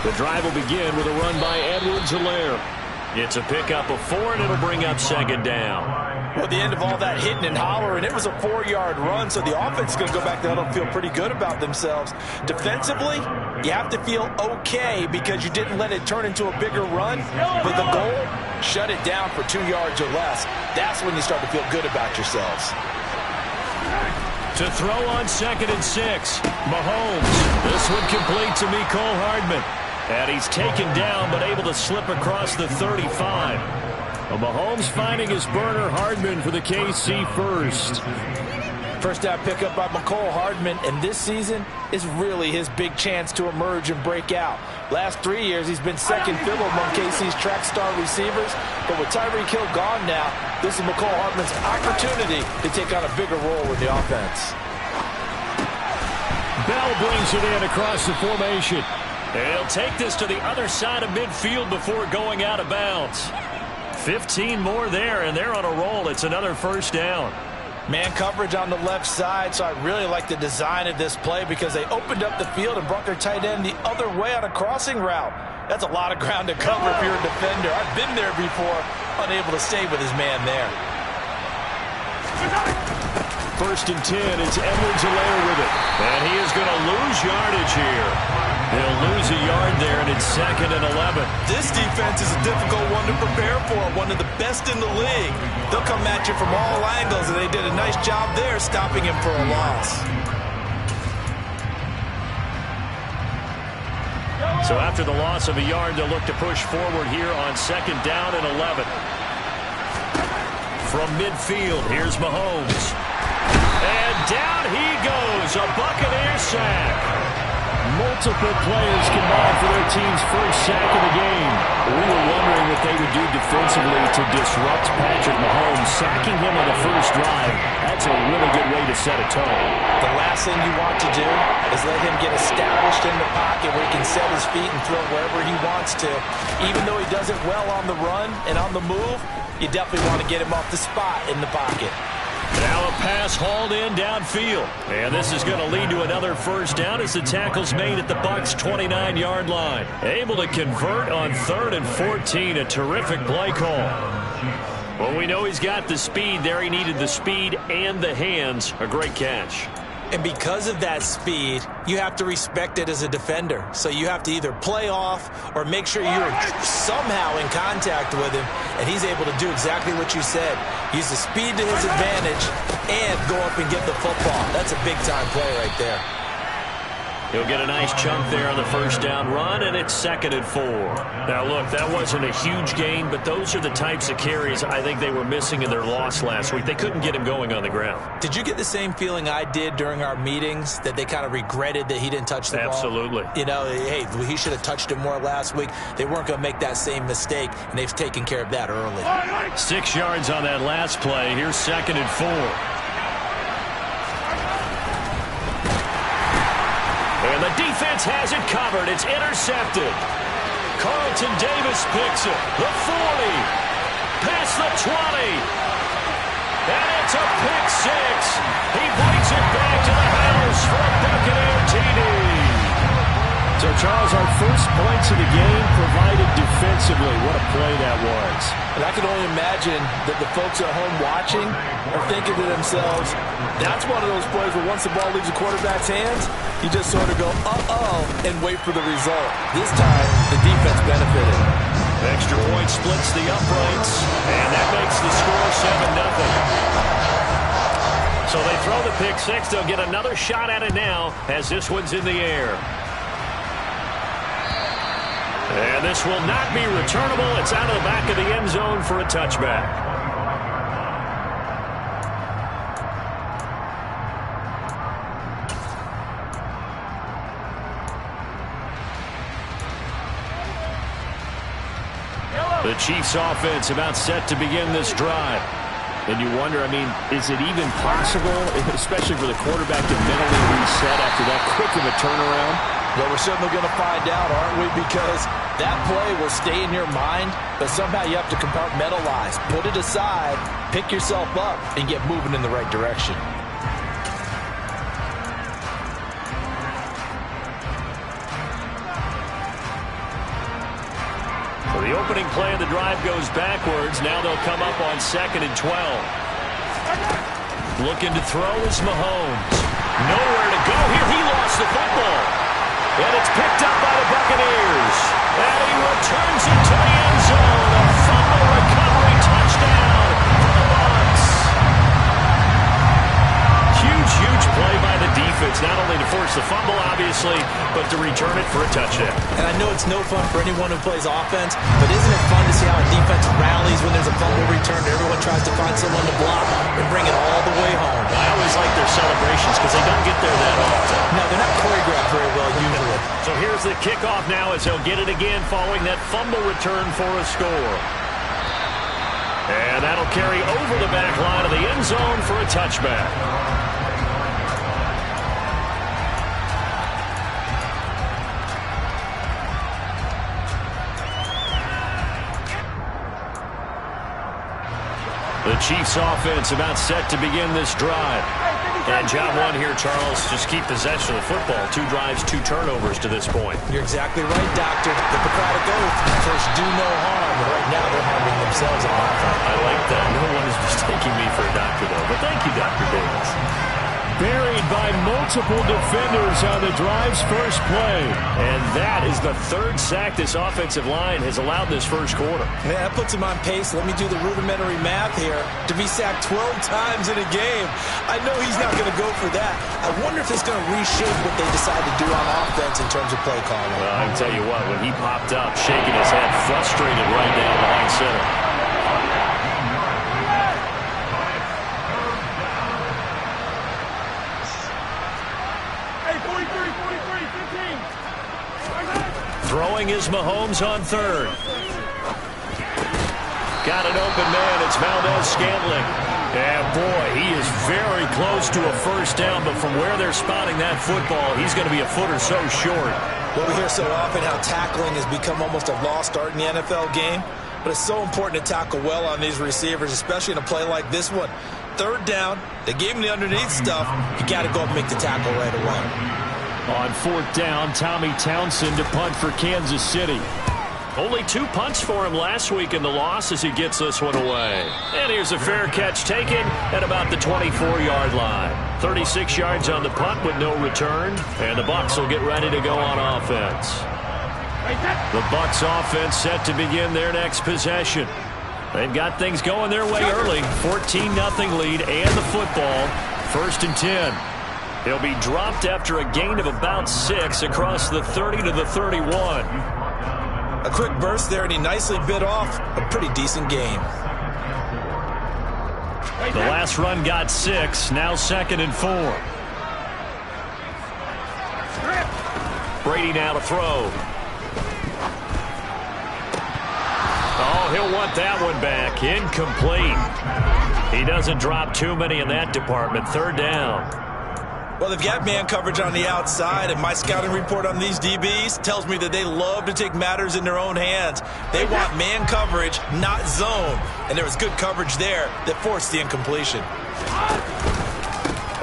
The drive will begin with a run by Edwards-Helaire. It's a pickup of 4, and it'll bring up second down. Well, at the end of all that hitting and hollering, it was a 4-yard run, so the offense is going to go back there and feel pretty good about themselves. Defensively, you have to feel okay because you didn't let it turn into a bigger run. But the goal, shut it down for 2 yards or less. That's when you start to feel good about yourselves. To throw on 2nd and 6, Mahomes. This one complete to Mecole Hardman. And he's taken down but able to slip across the 35. Mahomes finding his burner, Hardman for the KC first. First down pickup by Mecole Hardman, and this season is really his big chance to emerge and break out. Last 3 years, he's been second fiddle among KC's track star receivers, but with Tyreek Hill gone now, this is Mecole Hardman's opportunity to take on a bigger role in the offense. Bell brings it in across the formation. And he'll take this to the other side of midfield before going out of bounds. 15 more there, and they're on a roll. It's another first down. Man coverage on the left side, so I really like the design of this play because they opened up the field and brought their tight end the other way on a crossing route. That's a lot of ground to cover if you're a defender. I've been there before, unable to stay with his man there. 1st and 10, it's Edwards-Helaire with it. And he is going to lose yardage here. They'll lose a yard there, and it's 2nd and 11. This defense is a difficult one to prepare for, one of the best in the league. They'll come at you from all angles, and they did a nice job there stopping him for a loss. So after the loss of a yard, they'll look to push forward here on 2nd down and 11. From midfield, here's Mahomes. And down he goes, a Buccaneer sack. Multiple players combined for their team's first sack of the game. We were wondering what they would do defensively to disrupt Patrick Mahomes. Sacking him on the first drive, that's a really good way to set a tone. The last thing you want to do is let him get established in the pocket where he can set his feet and throw wherever he wants to. Even though he does it well on the run and on the move, you definitely want to get him off the spot in the pocket. Now a pass hauled in downfield. And this is going to lead to another first down as the tackle's made at the Bucs' 29-yard line. Able to convert on 3rd and 14. A terrific play call. Well, we know he's got the speed there. He needed the speed and the hands. A great catch. And because of that speed, you have to respect it as a defender. So you have to either play off or make sure you're somehow in contact with him, and he's able to do exactly what you said. Use the speed to his advantage and go up and get the football. That's a big-time play right there. He'll get a nice chunk there on the first down run, and it's 2nd and 4. Now, look, that wasn't a huge gain, but those are the types of carries I think they were missing in their loss last week. They couldn't get him going on the ground. Did you get the same feeling I did during our meetings, that they kind of regretted that he didn't touch the ball? Absolutely. You know, hey, he should have touched it more last week. They weren't going to make that same mistake, and they've taken care of that early. 6 yards on that last play. Here's 2nd and 4. And the defense has it covered. It's intercepted. Carlton Davis picks it. The 40. Past the 20. And it's a pick 6. He brings it back to the house for a Buccaneer TD. So, Charles, our first points of the game provided defensively. What a play that was. And I can only imagine that the folks at home watching are thinking to themselves, that's one of those plays where once the ball leaves the quarterback's hands, you just sort of go, uh-oh, and wait for the result. This time, the defense benefited. Extra point splits the uprights, and that makes the score 7-0. So they throw the pick 6. They'll get another shot at it now as this one's in the air. And this will not be returnable. It's out of the back of the end zone for a touchback. The Chiefs offense about set to begin this drive. And you wonder, I mean, is it even possible, especially for the quarterback, to mentally reset after that quick of a turnaround? Well, we're certainly going to find out, aren't we? Because that play will stay in your mind, but somehow you have to compartmentalize. Put it aside, pick yourself up, and get moving in the right direction. The opening play of the drive goes backwards. Now they'll come up on 2nd and 12. Looking to throw is Mahomes. Nowhere to go here. He lost the football. And it's picked up by the Buccaneers. And he returns it to the end zone. A fumble recovery touchdown for the Bucs. Huge play by the defense. Not only to force the fumble, obviously, but to return it for a touchdown. And I know it's no fun for anyone who plays offense, but isn't it fun to see how a defense rallies when there's a fumble return? Everyone tries to find someone to block and bring it all the way home. I always like their celebrations because they don't get there that often. No, they're not choreographed very well usually. So here's the kickoff now as he'll get it again following that fumble return for a score. And that'll carry over the back line of the end zone for a touchback. The Chiefs offense about set to begin this drive. And job one here, Charles, just keep possession of the football. 2 drives, 2 turnovers to this point. You're exactly right, Doctor. The Hippocratic oath, first do no harm. But right now they're harming themselves on offense. I like that. No one is mistaking me for a doctor, though. But thank you, Dr. Davis. Buried by multiple defenders on the drive's first play. And that is the 3rd sack this offensive line has allowed this first quarter. Yeah, that puts him on pace. Let me do the rudimentary math here. To be sacked 12 times in a game. I know he's not going to go for that. I wonder if it's going to reshape what they decide to do on offense in terms of play calling. Well, I can tell you what, when he popped up, shaking his head, frustrated right down behind center. Throwing is Mahomes on 3rd. Got an open man. It's Valdez-Scantling. And, boy, he is very close to a first down, but from where they're spotting that football, he's going to be a foot or so short. Well, we hear so often how tackling has become almost a lost art in the NFL game, but it's so important to tackle well on these receivers, especially in a play like this one. 3rd down, they gave him the underneath stuff. You got to go and make the tackle right away. On 4th down, Tommy Townsend to punt for Kansas City. Only 2 punts for him last week in the loss as he gets this one away. And here's a fair catch taken at about the 24-yard line. 36 yards on the punt with no return. And the Bucs will get ready to go on offense. The Bucs offense set to begin their next possession. They've got things going their way early. 14-0 lead and the football. 1st and 10. He'll be dropped after a gain of about 6 across the 30 to the 31. A quick burst there, and he nicely bit off a pretty decent game. The last run got 6, now 2nd and 4. Brady now to throw. Oh, he'll want that one back. Incomplete. He doesn't drop too many in that department. 3rd down. Well, they've got man coverage on the outside, and my scouting report on these DBs tells me that they love to take matters in their own hands. They want man coverage, not zone. And there was good coverage there that forced the incompletion.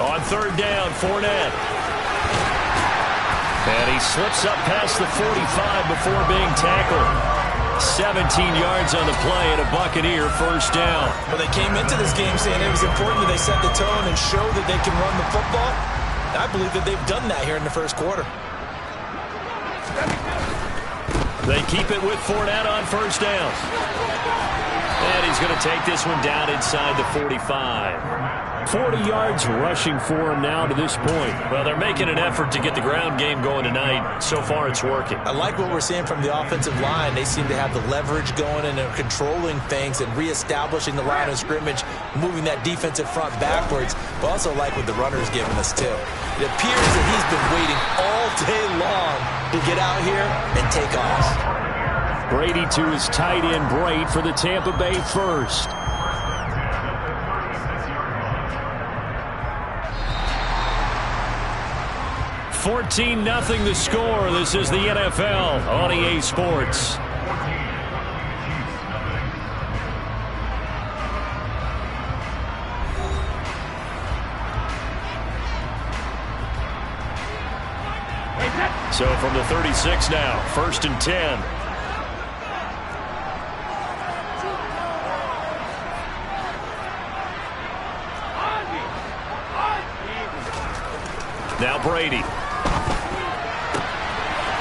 On 3rd down, Fournette. And he slips up past the 45 before being tackled. 17 yards on the play and a Buccaneer first down. Well, they came into this game saying it was important that they set the tone and show that they can run the football. I believe that they've done that here in the first quarter. They keep it with Fournette on first down. And he's going to take this one down inside the 45. 40 yards rushing for him now to this point. Well, they're making an effort to get the ground game going tonight. So far, it's working. I like what we're seeing from the offensive line. They seem to have the leverage going, and they're controlling things and reestablishing the line of scrimmage, moving that defensive front backwards. But also like what the runner's giving us, too. It appears that he's been waiting all day long to get out here and take off. Brady to his tight end, Braid, for the Tampa Bay first. $14-0 the score. This is the NFL on EA Sports. So from the 36 now, 1st and 10. Now Brady.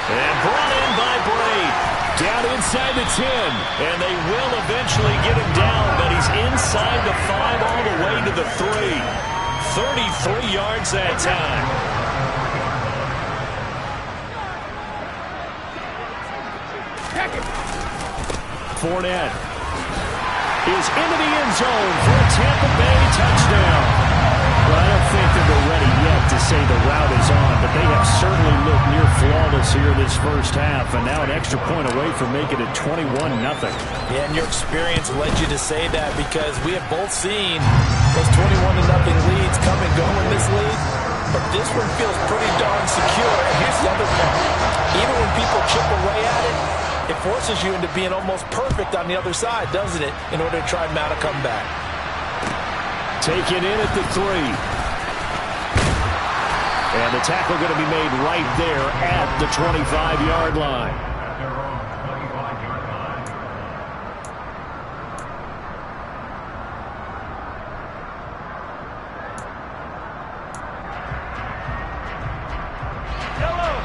And brought in by Brady. Down inside the 10. And they will eventually get him down, but he's inside the 5 all the way to the 3. 33 yards that time. Fournette is into the end zone for a Tampa Bay touchdown. Well, I don't think that they're ready yet to say the route is on, but they have certainly looked near flawless here this first half, and now an extra point away from making it 21-0. Yeah, and your experience led you to say that because we have both seen those 21-0 leads come and go in this league, but this one feels pretty darn secure. And here's the other part. Even when people chip away at it, it forces you into being almost perfect on the other side, doesn't it, in order to try and mount a comeback. Taken in at the 3. And the tackle going to be made right there at the 25-yard line.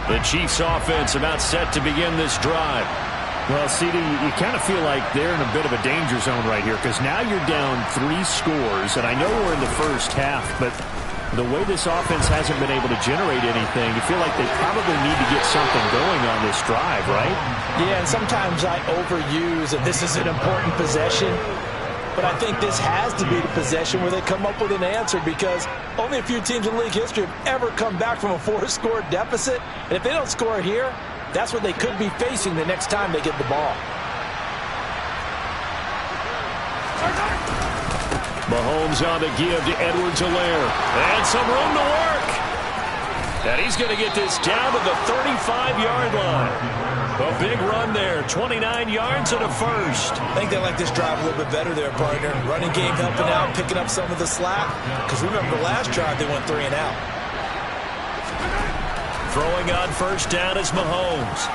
The Chiefs offense about set to begin this drive. Well, CD, you kind of feel like they're in a bit of a danger zone right here because now you're down 3 scores, and I know we're in the first half, but the way this offense hasn't been able to generate anything, you feel like they probably need to get something going on this drive, right? Yeah, and sometimes I overuse that this is an important possession, but I think this has to be the possession where they come up with an answer because only a few teams in league history have ever come back from a 4-score deficit, and if they don't score here, that's what they could be facing the next time they get the ball. Mahomes on the give to Edwards-Helaire. And some room to work. And he's going to get this down to the 35-yard line. A big run there. 29 yards and a first. I think they like this drive a little bit better there, partner. Running game helping out, picking up some of the slack. Because remember the last drive they went 3 and out. Throwing on first down is Mahomes.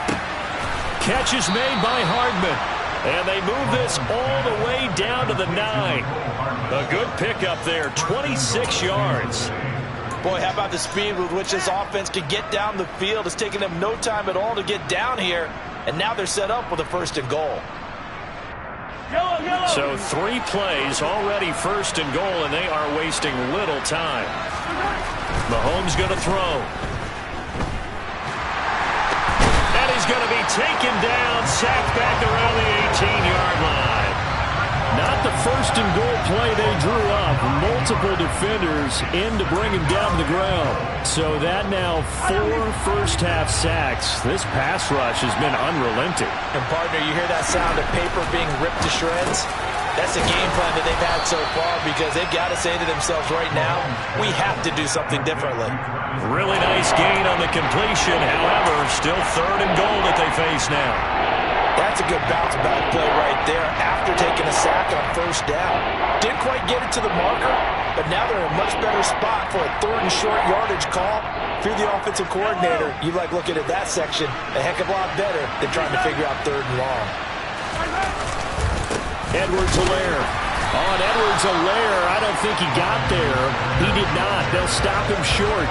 Catch is made by Hardman. And they move this all the way down to the 9. A good pickup there, 26 yards. Boy, how about the speed with which this offense can get down the field? It's taken them no time at all to get down here. And now they're set up with a 1st and goal. So 3 plays, already 1st and goal, and they are wasting little time. Mahomes going to throw. Going to be taken down, sacked back around the 18-yard line. Not the 1st and goal play they drew up. Multiple defenders in to bring him down to the ground. So that now 4 first-half sacks. This pass rush has been unrelenting. And, partner, you hear that sound of paper being ripped to shreds? That's a game plan that they've had so far because they've got to say to themselves right now, we have to do something differently. Really nice gain on the completion. However, still 3rd and goal that they face now. That's a good bounce-back play right there after taking a sack on 1st down. Didn't quite get it to the marker, but now they're in a much better spot for a 3rd and short yardage call. If you're the offensive coordinator, you like looking at that section a heck of a lot better than trying to figure out 3rd and long. Edwards-Helaire. On Edwards-Helaire, I don't think he got there. He did not. They'll stop him short.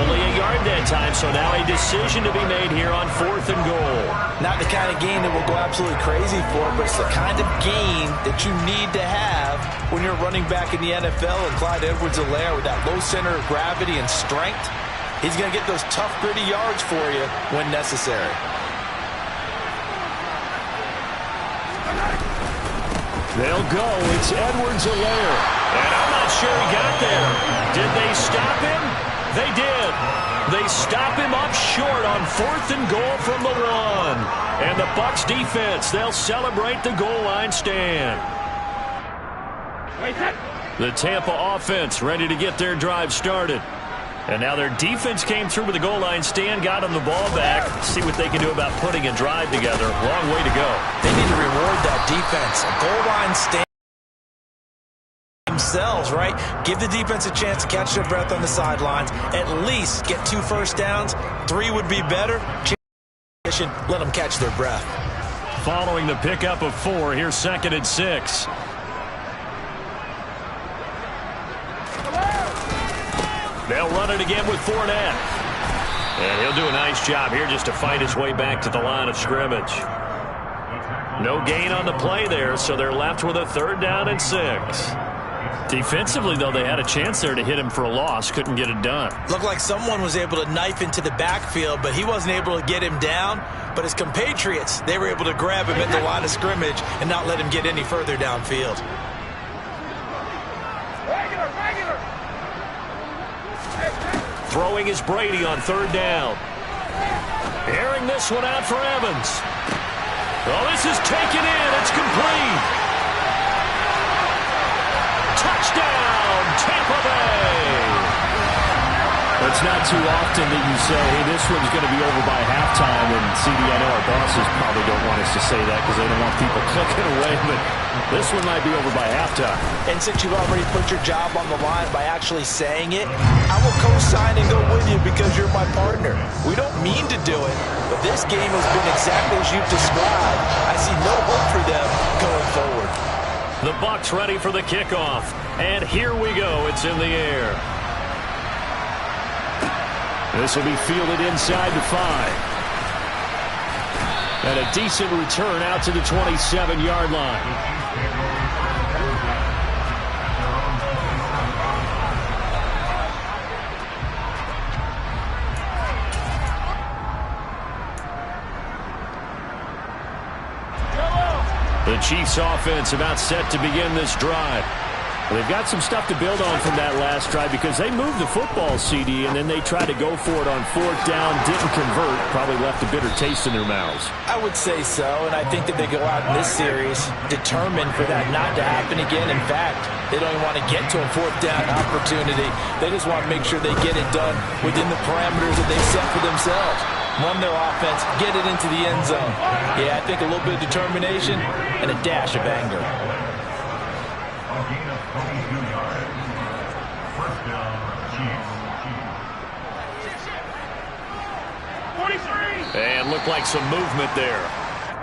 Only a yard that time, so now a decision to be made here on 4th and goal. Not the kind of gain that we'll go absolutely crazy for, but it's the kind of gain that you need to have when you're running back in the NFL. And Clyde Edwards-Helaire with that low center of gravity and strength, he's going to get those tough, gritty yards for you when necessary. They'll go. It's Edwards-Helaire. And I'm not sure he got there. Did they stop him? They did. They stop him up short on 4th and goal from the 1. And the Bucs defense, they'll celebrate the goal line stand. The Tampa offense ready to get their drive started. And now their defense came through with the goal line stand, got them the ball back. See what they can do about putting a drive together. Long way to go. They need to reward that defense. A goal line stand themselves, right? Give the defense a chance to catch their breath on the sidelines. At least get 2 first downs. 3 would be better. Let them catch their breath. Following the pickup of 4, here's 2nd and 6. They'll run it again with Fournette. And he'll do a nice job here just to fight his way back to the line of scrimmage. No gain on the play there, so they're left with a 3rd down and 6. Defensively, though, they had a chance there to hit him for a loss. Couldn't get it done. Looked like someone was able to knife into the backfield, but he wasn't able to get him down. But his compatriots, they were able to grab him at the line of scrimmage and not let him get any further downfield. Throwing is Brady on 3rd down. Airing this one out for Evans. Oh, this is taken in. It's complete. Touchdown, Tampa Bay. It's not too often that you say, hey, this one's going to be over by halftime. And CD, I know our bosses probably don't want us to say that because they don't want people clicking away. But this one might be over by halftime. And since you've already put your job on the line by actually saying it, I will co-sign and go with you because you're my partner. We don't mean to do it, but this game has been exactly as you've described. I see no hope for them going forward. The Bucs ready for the kickoff. And here we go. It's in the air. This will be fielded inside the 5. And a decent return out to the 27-yard line. The Chiefs offense about set to begin this drive. Well, they've got some stuff to build on from that last drive because they moved the football, CD, and then they tried to go for it on 4th down, didn't convert, probably left a bitter taste in their mouths. I would say so, and I think that they go out in this series determined for that not to happen again. In fact, they don't even want to get to a 4th down opportunity. They just want to make sure they get it done within the parameters that they set for themselves. Run their offense, get it into the end zone. Yeah, I think a little bit of determination and a dash of anger. And looked like some movement there.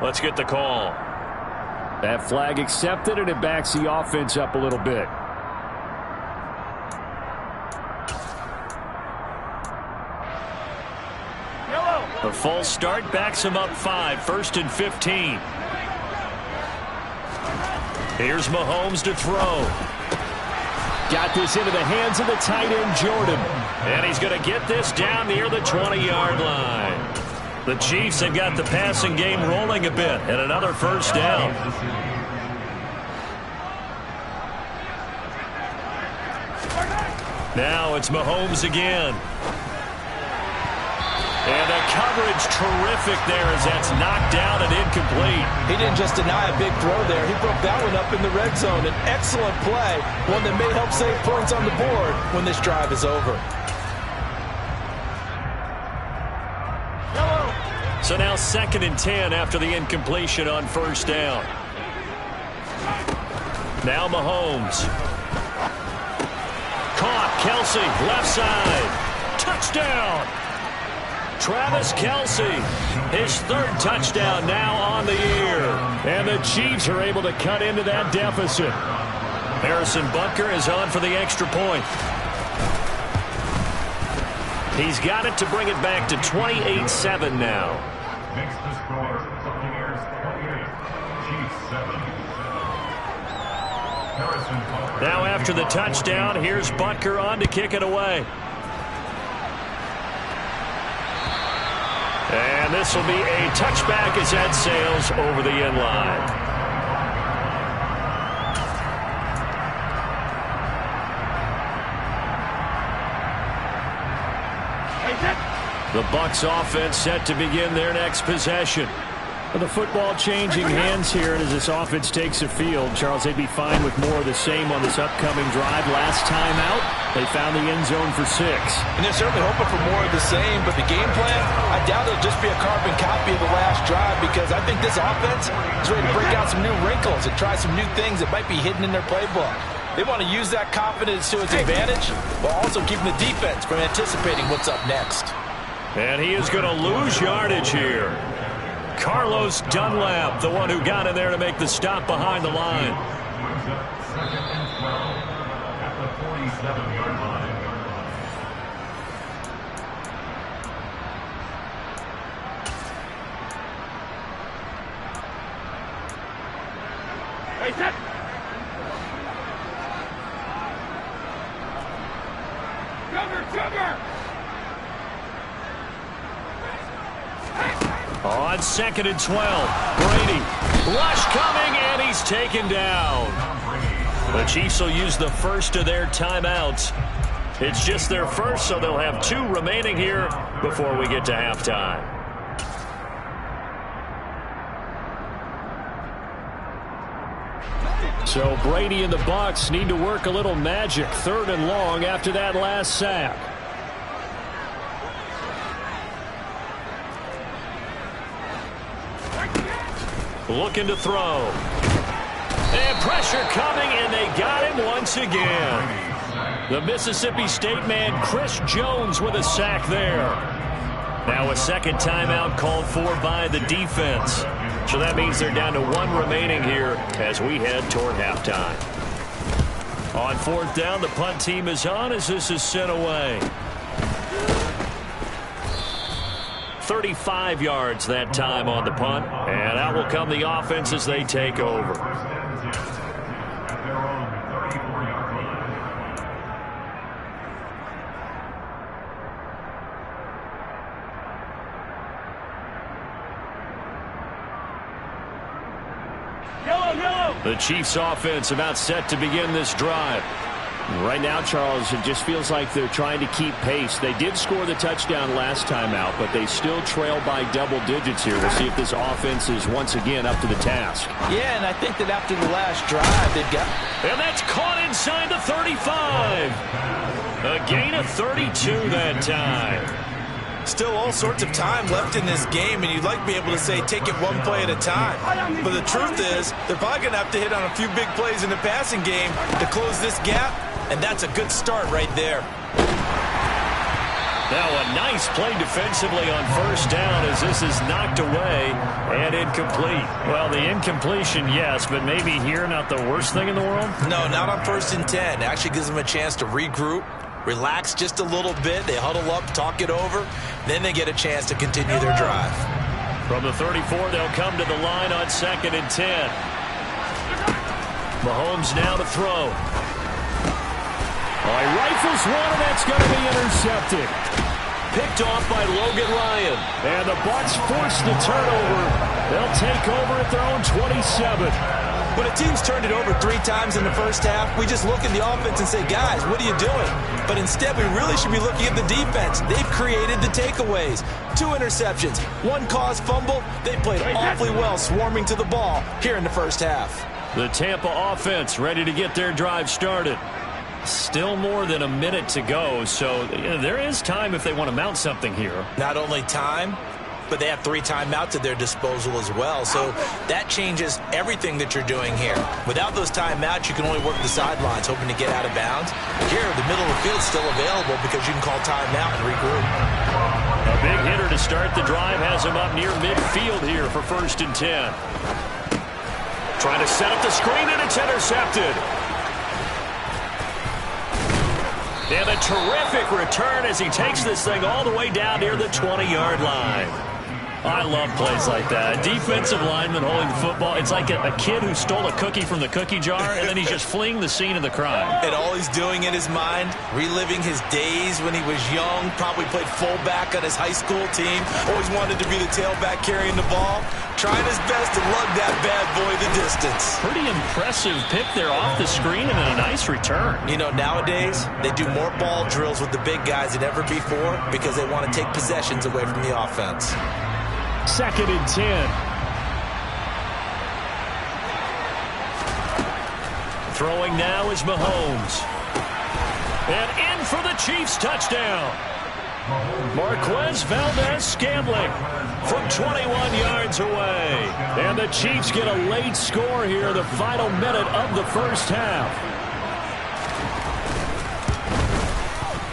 Let's get the call. That flag accepted, and it backs the offense up a little bit. The false start backs him up 5, 1st and 15. Here's Mahomes to throw. Got this into the hands of the tight end, Jordan. And he's going to get this down near the 20-yard line. The Chiefs have got the passing game rolling a bit, and another 1st down. Now it's Mahomes again. And the coverage terrific there as that's knocked down and incomplete. He didn't just deny a big throw there. He broke that one up in the red zone. An excellent play, one that may help save points on the board when this drive is over. So now 2nd and 10 after the incompletion on 1st down. Now Mahomes. Caught. Kelsey, left side. Touchdown. Travis Kelsey, his 3rd touchdown now on the year. And the Chiefs are able to cut into that deficit. Harrison Butker is on for the extra point. He's got it to bring it back to 28-7 now. Makes the score Buccaneers 28, Chiefs 7. Harrison Butker. Now after the touchdown, here's Butker on to kick it away. And this will be a touchback as that sails over the end line. The Bucs offense set to begin their next possession. Well, the football changing hands here, and as this offense takes the field, Charles, they'd be fine with more of the same on this upcoming drive. Last time out, they found the end zone for 6. And they're certainly hoping for more of the same, but the game plan, I doubt it'll just be a carbon copy of the last drive because I think this offense is ready to break out some new wrinkles and try some new things that might be hidden in their playbook. They want to use that confidence to its advantage while also keeping the defense from anticipating what's up next. And he is going to lose yardage here. Carlos Dunlap, the one who got in there to make the stop behind the line. 2nd and 12 at the 47-yard line. On 2nd and 12, Brady. Rush coming, and he's taken down. The Chiefs will use the first of their timeouts. It's just their first, so they'll have 2 remaining here before we get to halftime. So Brady and the Bucs need to work a little magic, 3rd and long after that last sack. Looking to throw. And pressure coming, and they got him once again. The Mississippi State man, Chris Jones, with a sack there. Now a second timeout called for by the defense. So that means they're down to 1 remaining here as we head toward halftime. On 4th down, the punt team is on as this is sent away. 35 yards that time on the punt, and out will come the offense as they take over. The Chiefs offense about set to begin this drive. Right now, Charles, it just feels like they're trying to keep pace. They did score the touchdown last time out, but they still trail by double digits here. We'll see if this offense is once again up to the task. Yeah, and I think that after the last drive, they've got... And that's caught inside the 35. A gain of 32 that time. Still all sorts of time left in this game, and you'd like to be able to say take it 1 play at a time. But the truth is, they're probably going to have to hit on a few big plays in the passing game to close this gap, and that's a good start right there. Now a nice play defensively on 1st down as this is knocked away and incomplete. Well, the incompletion, yes, but maybe here not the worst thing in the world? No, not on 1st and 10. It actually gives them a chance to regroup, relax just a little bit. They huddle up, talk it over. Then they get a chance to continue their drive. From the 34, they'll come to the line on 2nd and 10. Mahomes now to throw. He rifles one, and that's going to be intercepted. Picked off by Logan Ryan. And the Bucs force the turnover. They'll take over at their own 27. When a team's turned it over 3 times in the first half, we just look at the offense and say, guys, what are you doing? But instead, we really should be looking at the defense. They've created the takeaways. 2 interceptions, 1 caused fumble. They played awfully well swarming to the ball here in the first half. The Tampa offense ready to get their drive started. Still more than a minute to go, so there is time if they want to mount something here. Not only time, but they have 3 timeouts at their disposal as well. So that changes everything that you're doing here. Without those timeouts, you can only work the sidelines, hoping to get out of bounds. Here, the middle of the field is still available because you can call timeout and regroup. A big hitter to start the drive has him up near midfield here for 1st and 10. Trying to set up the screen, and it's intercepted. And a terrific return as he takes this thing all the way down near the 20-yard line. I love plays like that. A defensive lineman holding the football. It's like a kid who stole a cookie from the cookie jar, and then he's just fleeing the scene of the crime. And all he's doing in his mind, reliving his days when he was young, probably played fullback on his high school team, always wanted to be the tailback carrying the ball, trying his best to lug that bad boy the distance. Pretty impressive pick there off the screen and a nice return. You know, nowadays, they do more ball drills with the big guys than ever before because they want to take possessions away from the offense. 2nd and 10. Throwing now is Mahomes. And in for the Chiefs touchdown. Marquez Valdez-Scantling from 21 yards away. And the Chiefs get a late score here, the final minute of the first half.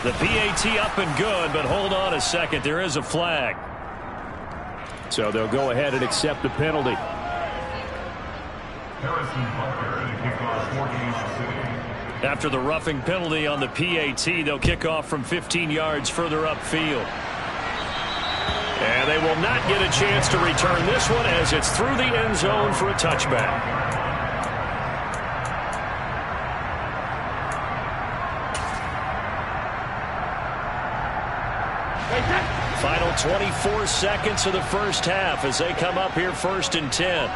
The PAT up and good, but hold on a second. There is a flag. So they'll go ahead and accept the penalty. After the roughing penalty on the PAT, they'll kick off from 15 yards further upfield. And they will not get a chance to return this one as it's through the end zone for a touchback. 24 seconds of the first half as they come up here 1st and 10.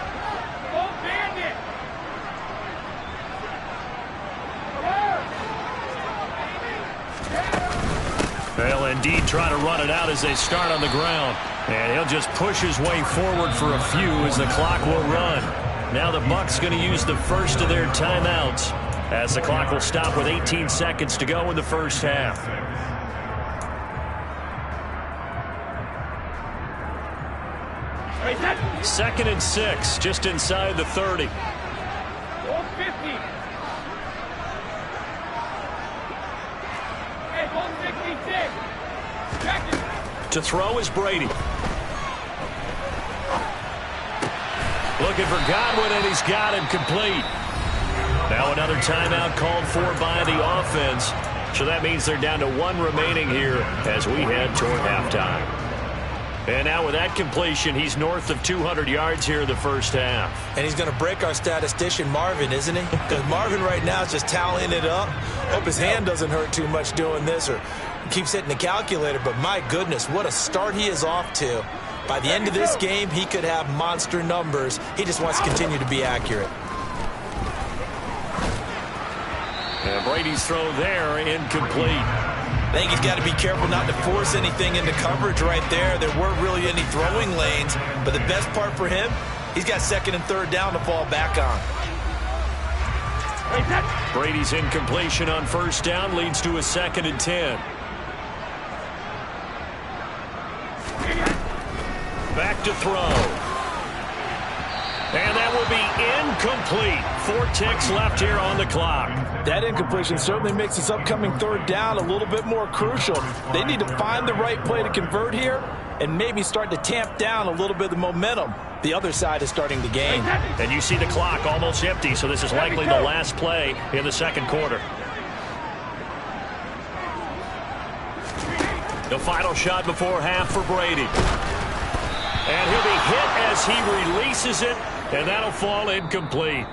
They'll indeed try to run it out as they start on the ground. And he'll just push his way forward for a few as the clock will run. Now the Bucs going to use the first of their timeouts as the clock will stop with 18 seconds to go in the first half. Second and 6, just inside the 30. To throw is Brady. Looking for Godwin, and he's got him complete. Now another timeout called for by the offense. So that means they're down to 1 remaining here as we head toward halftime. And now with that completion, he's north of 200 yards here in the first half. And he's going to break our statistician Marvin, isn't he? Because Marvin right now is just tallying it up. Hope his hand doesn't hurt too much doing this or keeps hitting the calculator. But my goodness, what a start he is off to. By the end of this game, he could have monster numbers. He just wants to continue to be accurate. And Brady's throw there, incomplete. I think he's got to be careful not to force anything into coverage right there. There weren't really any throwing lanes, but the best part for him, he's got 2nd and 3rd down to fall back on. Brady's incompletion on 1st down leads to a 2nd and 10. Back to throw. And that will be incomplete. 4 ticks left here on the clock. That incompletion certainly makes this upcoming 3rd down a little bit more crucial. They need to find the right play to convert here and maybe start to tamp down a little bit of the momentum the other side is starting to gain. And you see the clock almost empty, so this is likely the last play in the 2nd quarter. The final shot before half for Brady. And he'll be hit as he releases it, and that'll fall incomplete.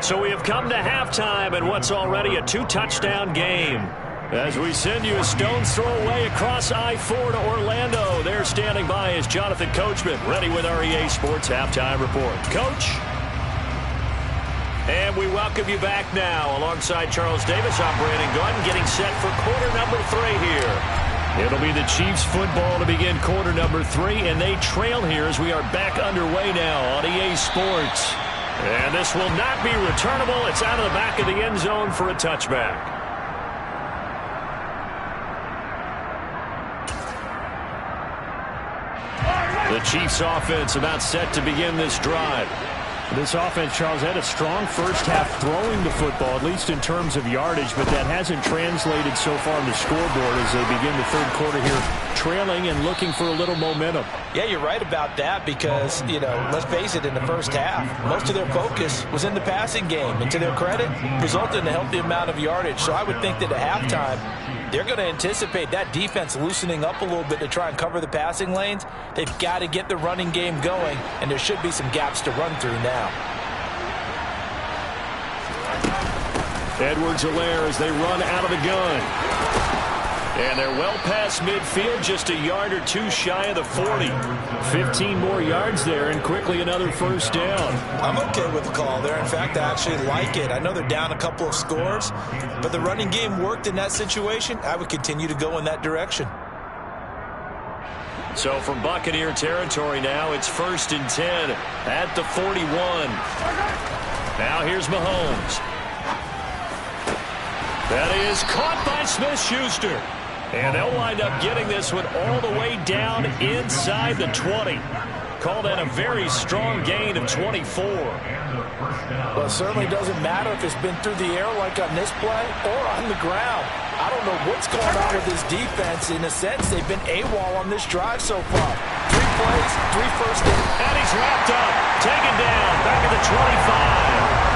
So we have come to halftime in what's already a 2-touchdown game. As we send you a stone's throw away across I-4 to Orlando. There standing by is Jonathan Coachman, ready with our EA Sports Halftime Report. Coach? And we welcome you back now. Alongside Charles Davis, I'm Brandon Gunn, getting set for quarter number 3 here. It'll be the Chiefs football to begin quarter number 3, and they trail here as we are back underway now on EA Sports. And this will not be returnable. It's out of the back of the end zone for a touchback. The Chiefs offense about set to begin this drive. This offense, Charles, had a strong first half throwing the football, at least in terms of yardage, but that hasn't translated so far on the scoreboard as they begin the 3rd quarter here, trailing and looking for a little momentum. Yeah, you're right about that because, you know, let's face it, in the first half, most of their focus was in the passing game. And to their credit, resulted in a healthy amount of yardage. So I would think that at halftime, they're going to anticipate that defense loosening up a little bit to try and cover the passing lanes. They've got to get the running game going, and there should be some gaps to run through now. Edwards-Helaire as they run out of the gun. And they're well past midfield, just a yard or 2 shy of the 40. 15 more yards there, and quickly another first down. I'm okay with the call there. In fact, I actually like it. I know they're down a couple of scores, but the running game worked in that situation. I would continue to go in that direction. So from Buccaneer territory now, it's 1st and 10 at the 41. Now here's Mahomes. That is caught by Smith-Schuster. And they'll wind up getting this one all the way down inside the 20. Call that a very strong gain of 24. Well, it certainly doesn't matter if it's been through the air like on this play or on the ground. I don't know what's going on with this defense. In a sense, they've been AWOL on this drive so far. 3 plays, 3 first downs. And he's wrapped up, taken down, back at the 25.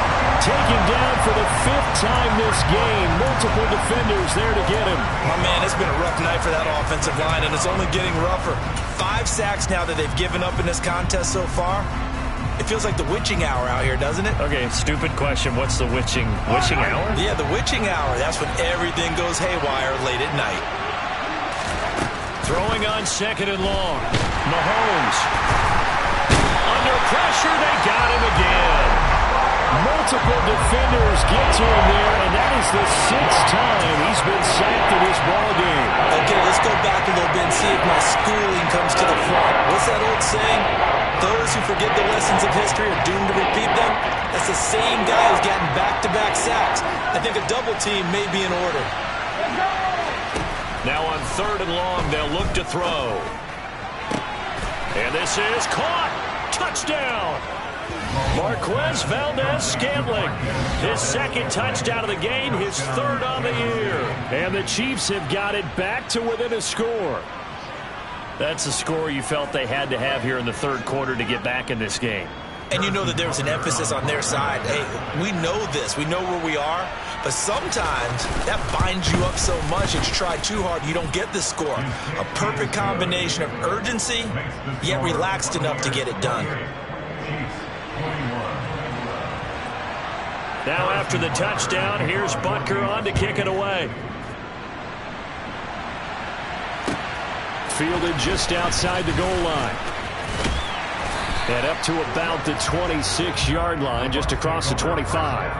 Taken down for the 5th time this game. Multiple defenders there to get him. Oh, man, it's been a rough night for that offensive line, and it's only getting rougher. 5 sacks now that they've given up in this contest so far. It feels like the witching hour out here, doesn't it? Okay, stupid question. What's the witching hour? Yeah, the witching hour. That's when everything goes haywire late at night. Throwing on second and long. Mahomes. Under pressure, they got him again. Multiple defenders get to him there, and that is the 6th time he's been sacked in this ballgame. Okay, let's go back a little bit and see if my schooling comes to the front. What's that old saying? Those who forget the lessons of history are doomed to repeat them. That's the same guy who's gotten back-to-back sacks. I think a double team may be in order. Now on 3rd and long, they'll look to throw. And this is caught. Touchdown. Marquez Valdez-Scantling. His 2nd touchdown of the game, his 3rd on the year. And the Chiefs have got it back to within a score. That's a score you felt they had to have here in the 3rd quarter to get back in this game. And you know that there's an emphasis on their side. Hey, we know this. We know where we are. But sometimes that binds you up so much that you try too hard, you don't get the score. A perfect combination of urgency, yet relaxed enough to get it done. Now after the touchdown, here's Butker on to kick it away. Fielded just outside the goal line. And up to about the 26-yard line, just across the 25.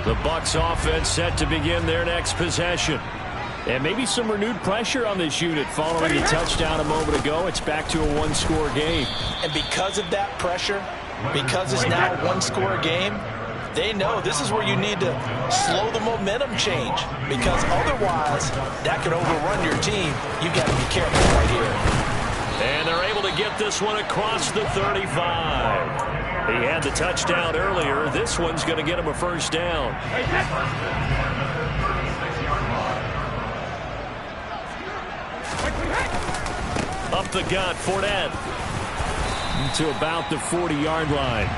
The Bucs offense set to begin their next possession. And maybe some renewed pressure on this unit following the touchdown a moment ago. It's back to a 1-score game. And because of that pressure, because it's now a 1-score game, they know this is where you need to slow the momentum change, because otherwise that could overrun your team. You've got to be careful right here. And they're able to get this one across the 35. He had the touchdown earlier. This one's going to get him a 1st down. Up the gut, Fournette. To about the 40-yard line.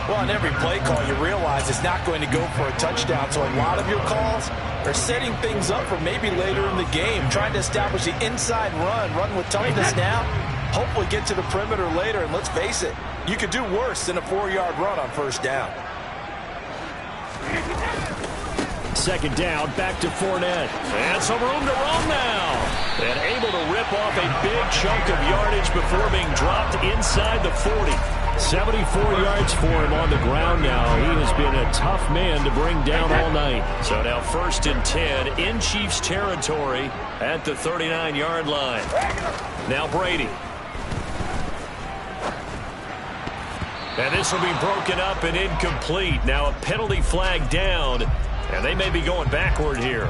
Well, on every play call, you realize it's not going to go for a touchdown. So a lot of your calls are setting things up for maybe later in the game, trying to establish the inside run with toughness now, hopefully get to the perimeter later. And let's face it, you could do worse than a 4-yard run on 1st down. 2nd down, back to Fournette. And some room to roam now. And able to rip off a big chunk of yardage before being dropped inside the 40. 74 yards for him on the ground now. He has been a tough man to bring down all night. So now 1st and 10 in Chiefs territory at the 39-yard line. Now Brady. And this will be broken up and incomplete. Now a penalty flag down, and they may be going backward here.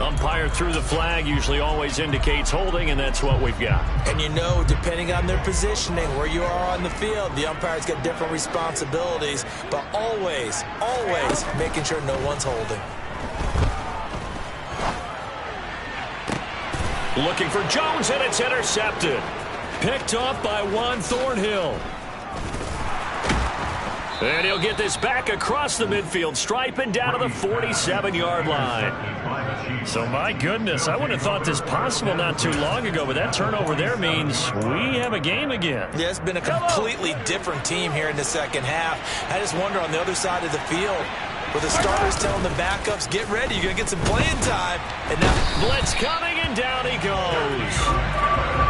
Umpire threw the flag, usually always indicates holding, and that's what we've got. And you know, depending on their positioning, where you are on the field, the umpire's got different responsibilities, but always, always making sure no one's holding. Looking for Jones, and it's intercepted. Picked off by Juan Thornhill. And he'll get this back across the midfield stripe and down to the 47-yard line. So, my goodness, I wouldn't have thought this possible not too long ago, but that turnover there means we have a game again. Yeah, it's been a completely different team here in the 2nd half. I just wonder on the other side of the field, where the starters telling the backups, get ready, you're going to get some playing time. And now blitz coming, and down he goes.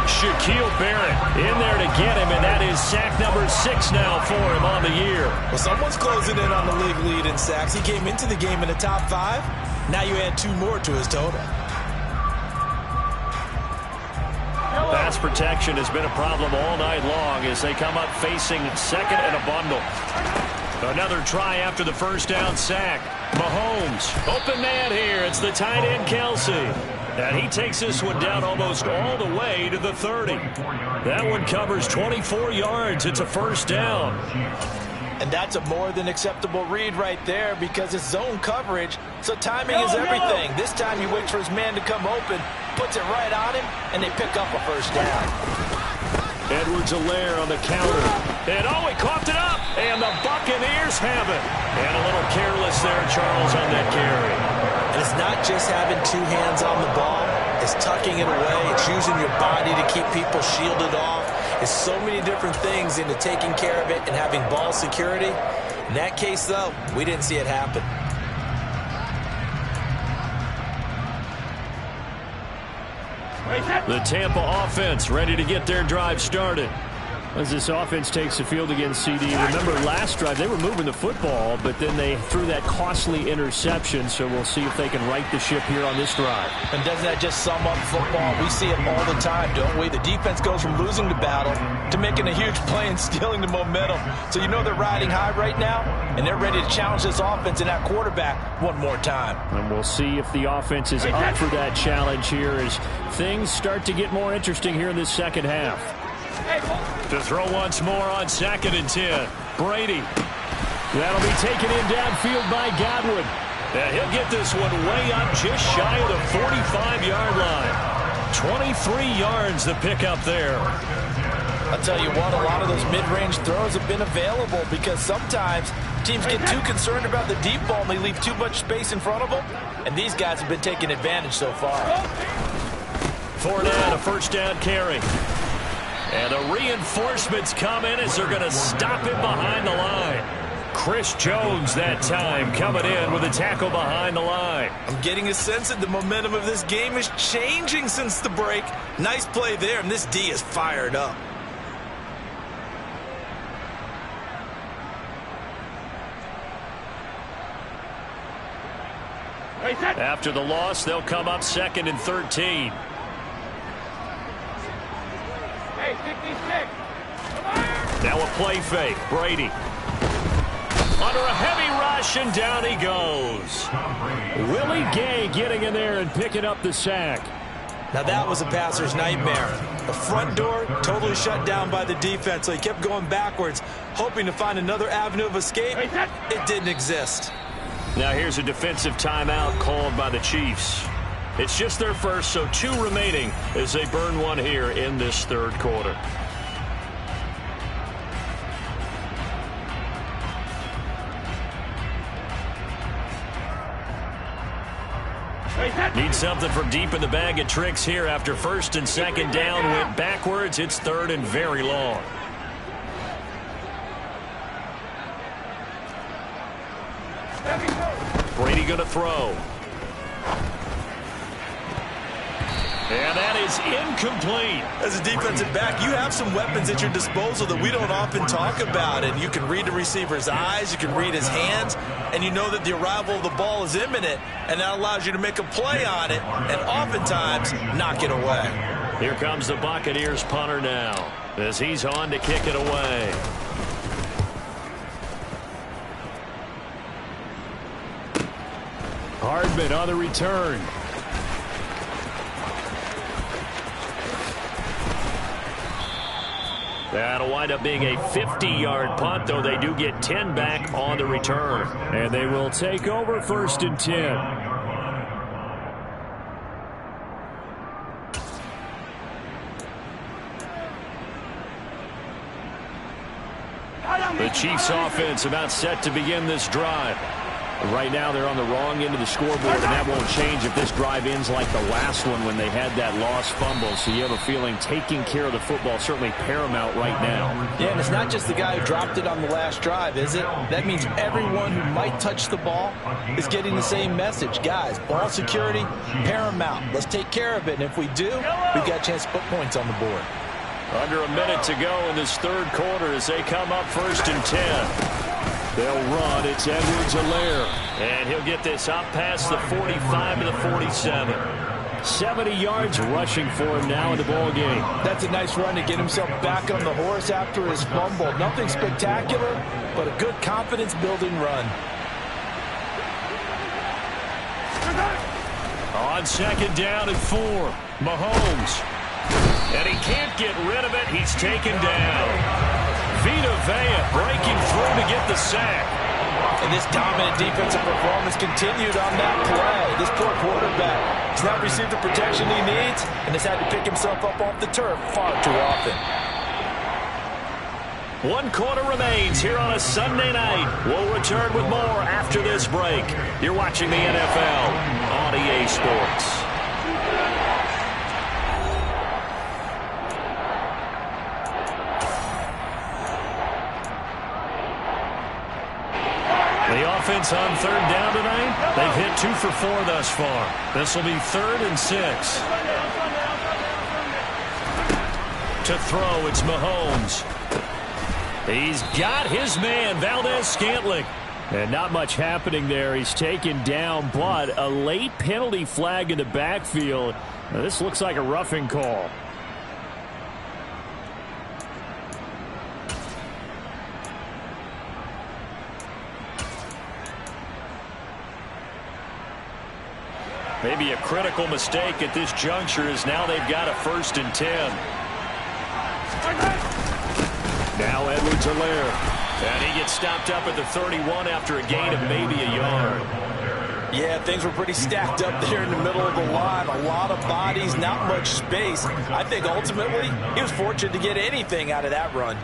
Shaquille Barrett in there to get him, and that is sack number 6 now for him on the year. Well, someone's closing in on the league lead in sacks. He came into the game in the top 5. Now you add 2 more to his total. Pass protection has been a problem all night long as they come up facing 2nd and a bundle. Another try after the 1st down sack. Mahomes, open man here. It's the tight end, Kelsey. And he takes this one down almost all the way to the 30. That one covers 24 yards. It's a 1st down. And that's a more than acceptable read right there because it's zone coverage, so timing is everything. This time he waits for his man to come open, puts it right on him, and they pick up a 1st down. Edwards-Helaire on the counter. And oh, he coughed it up, and the Buccaneers have it. And a little careless there, Charles, on that carry. And it's not just having 2 hands on the ball. It's tucking it away. It's using your body to keep people shielded off. is so many different things into taking care of it and having ball security. In that case, though, we didn't see it happen. The Tampa offense ready to get their drive started. As this offense takes the field against CD, remember last drive they were moving the football, but then they threw that costly interception, so we'll see if they can right the ship here on this drive. And doesn't that just sum up football? We see it all the time, don't we? The defense goes from losing the battle to making a huge play and stealing the momentum. So you know they're riding high right now, and they're ready to challenge this offense and that quarterback one more time. And we'll see if the offense is up for that challenge here as things start to get more interesting here in this second half. To throw once more on 2nd and 10. Brady. That'll be taken in downfield by Godwin. And he'll get this one way up just shy of the 45-yard line. 23 yards to pick up there. I'll tell you what, a lot of those mid-range throws have been available because sometimes teams get too concerned about the deep ball and they leave too much space in front of them. And these guys have been taking advantage so far. Fournette, a first down carry. And the reinforcements come in as they're going to stop him behind the line. Chris Jones that time coming in with a tackle behind the line. I'm getting a sense that the momentum of this game is changing since the break. Nice play there, and this D is fired up. After the loss, they'll come up 2nd and 13. Now a play fake. Brady. Under a heavy rush, and down he goes. Willie Gay getting in there and picking up the sack. Now that was a passer's nightmare. The front door totally shut down by the defense, so he kept going backwards, hoping to find another avenue of escape. It didn't exist. Now here's a defensive timeout called by the Chiefs. It's just their first, so 2 remaining as they burn one here in this third quarter. Need something from deep in the bag of tricks here after 1st and 2nd down. Went backwards. It's 3rd and very long. Brady going to throw. And that is incomplete. As a defensive back, you have some weapons at your disposal that we don't often talk about. And you can read the receiver's eyes, you can read his hands, and you know that the arrival of the ball is imminent, and that allows you to make a play on it and oftentimes knock it away. Here comes the Buccaneers punter now as he's on to kick it away. Hardman on the return. That'll wind up being a 50-yard punt, though they do get 10 back on the return. And they will take over 1st and 10. The Chiefs offense about set to begin this drive. Right now they're on the wrong end of the scoreboard, and that won't change if this drive ends like the last one when they had that lost fumble. So you have a feeling taking care of the football certainly paramount right now. Yeah, and it's not just the guy who dropped it on the last drive, is it? That means everyone who might touch the ball is getting the same message. Guys, ball security, paramount. Let's take care of it, and if we do, we've got a chance to put points on the board. Under a minute to go in this third quarter as they come up 1st and 10. They'll run. It's Edwards-Helaire. And he'll get this up past the 45 to the 47. 70 yards rushing for him now in the ball game. That's a nice run to get himself back on the horse after his fumble. Nothing spectacular, but a good confidence-building run. On 2nd down and 4. Mahomes. And he can't get rid of it. He's taken down. Vita Vea breaking through to get the sack. And this dominant defensive performance continued on that play. This poor quarterback has not received the protection he needs and has had to pick himself up off the turf far too often. 1 quarter remains here on a Sunday night. We'll return with more after this break. You're watching the NFL on EA Sports. offense on third down tonight? They've hit 2 for 4 thus far. This will be 3rd and 6. To throw, it's Mahomes. He's got his man, Valdez-Scantling. And not much happening there. He's taken down, but a late penalty flag in the backfield. Now, this looks like a roughing call. Maybe a critical mistake at this juncture as now they've got a 1st and 10. Now Edwards-Helaire. And he gets stopped up at the 31 after a gain of maybe a yard. Yeah, things were pretty stacked up there in the middle of the line. A lot of bodies, not much space. I think ultimately he was fortunate to get anything out of that run.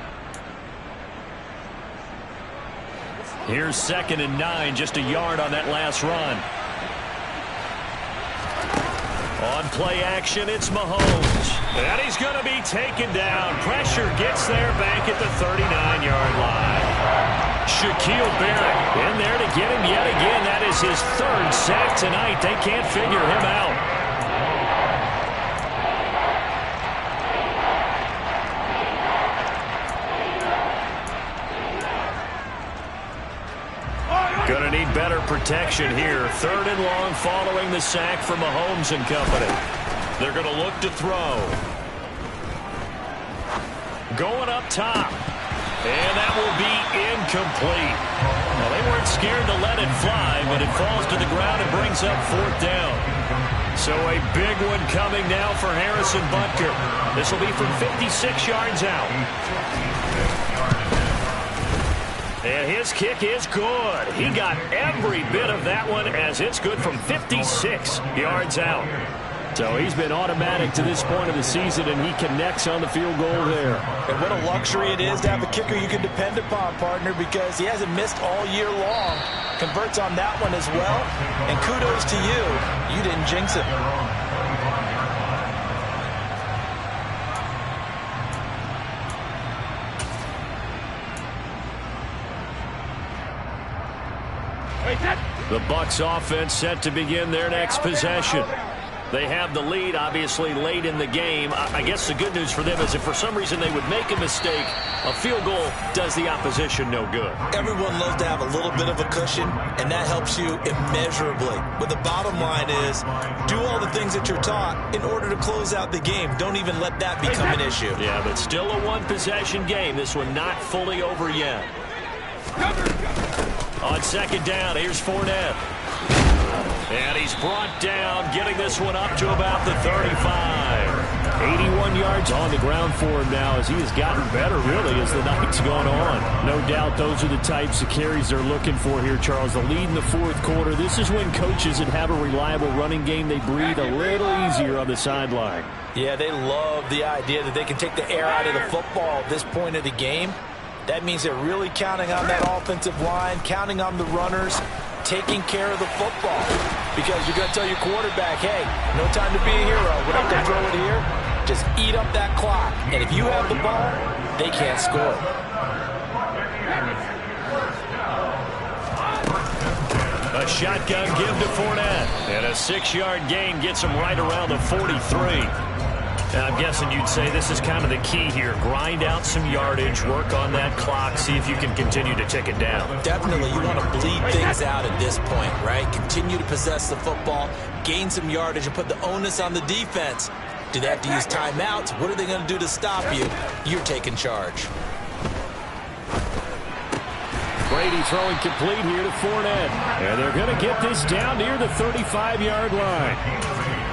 Here's 2nd and 9, just a yard on that last run. On play action, it's Mahomes. And he's going to be taken down. Pressure gets there back at the 39-yard line. Shaquille Barrett in there to get him yet again. That is his 3rd sack tonight. They can't figure him out. Going to need better protection here. 3rd and long following the sack from Mahomes and company. They're going to look to throw. Going up top. And that will be incomplete. Well, they weren't scared to let it fly, but it falls to the ground and brings up 4th down. So a big one coming now for Harrison Butker. This will be from 56 yards out. And his kick is good. He got every bit of that one as it's good from 56 yards out. So he's been automatic to this point of the season, and he connects on the field goal there. And what a luxury it is to have a kicker you can depend upon, partner, because he hasn't missed all year long. Converts on that one as well. And kudos to you. You didn't jinx him. The Bucs offense set to begin their next possession. They have the lead, obviously, late in the game. I guess the good news for them is if for some reason they would make a mistake, a field goal does the opposition no good. Everyone loves to have a little bit of a cushion, and that helps you immeasurably. But the bottom line is, do all the things that you're taught in order to close out the game. Don't even let that become an issue. Yeah, but still a one-possession game. This one not fully over yet. On 2nd down, here's Fournette. And he's brought down, getting this one up to about the 35. 81 yards on the ground for him now as he has gotten better, really, as the night's gone on. No doubt those are the types of carries they're looking for here, Charles. The lead in the 4th quarter. This is when coaches that have a reliable running game, they breathe a little easier on the sideline. Yeah, they love the idea that they can take the air out of the football at this point of the game. That means they're really counting on that offensive line, counting on the runners, taking care of the football. Because you're going to tell your quarterback, hey, no time to be a hero. We're not going to throw it here. Just eat up that clock. And if you have the ball, they can't score. A shotgun give to Fournette. And a 6-yard gain gets him right around the 43. And I'm guessing you'd say this is kind of the key here. Grind out some yardage, work on that clock, see if you can continue to tick it down. Definitely, you want to bleed things out at this point, right? Continue to possess the football, gain some yardage, and put the onus on the defense. Do they have to use timeouts? What are they going to do to stop you? You're taking charge. Brady throwing complete here to Fournette. And they're going to get this down near the 35-yard line.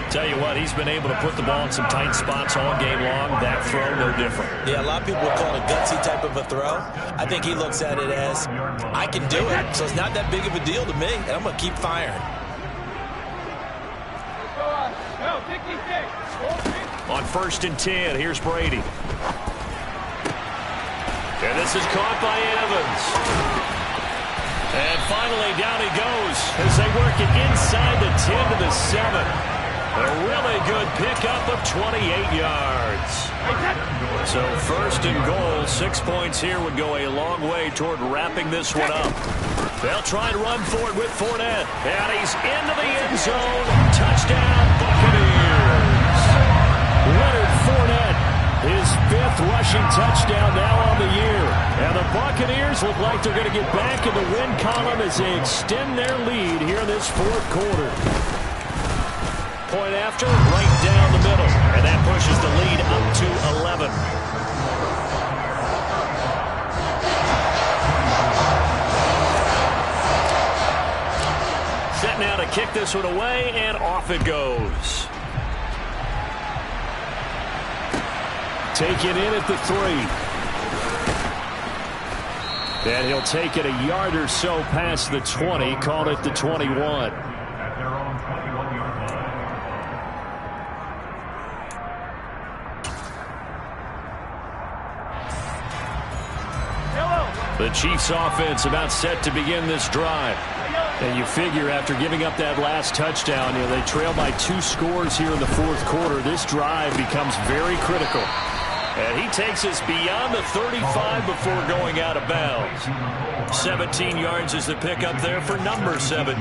Tell you what, he's been able to put the ball in some tight spots all game long. That throw, no different. Yeah, a lot of people would call it a gutsy type of a throw. I think he looks at it as, I can do it, so it's not that big of a deal to me, and I'm going to keep firing. On 1st and 10, here's Brady. And this is caught by Evans. And finally, down he goes as they work it inside the 10 to the 7. A really good pickup of 28 yards. So 1st and goal, 6 points here would go a long way toward wrapping this one up. They'll try and run for it with Fournette. And he's into the end zone. Touchdown, Buccaneers. Leonard Fournette, his 5th rushing touchdown now on the year. And the Buccaneers look like they're going to get back in the win column as they extend their lead here in this 4th quarter. Point after, right down the middle. And that pushes the lead up to 11. Set now to kick this one away, and off it goes. Taken in at the 3. And he'll take it a yard or so past the 20, call it the 21. At their own 21-yard line. The Chiefs offense about set to begin this drive. And you figure after giving up that last touchdown, they trail by 2 scores here in the 4th quarter. This drive becomes very critical. And he takes us beyond the 35 before going out of bounds. 17 yards is the pickup there for number 17.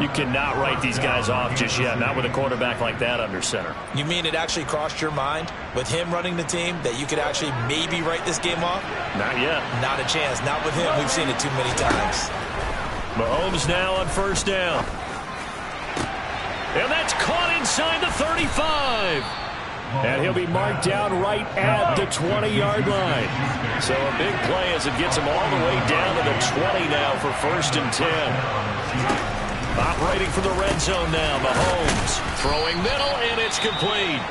You cannot write these guys off just yet, not with a quarterback like that under center. You mean it actually crossed your mind with him running the team that you could actually maybe write this game off? Not yet. Not a chance. Not with him. We've seen it too many times. Mahomes now on 1st down. And that's caught inside the 35. And he'll be marked down right at the 20-yard line. So a big play as it gets him all the way down to the 20 now for 1st and 10. Operating for the red zone now. Mahomes throwing middle, and it's complete.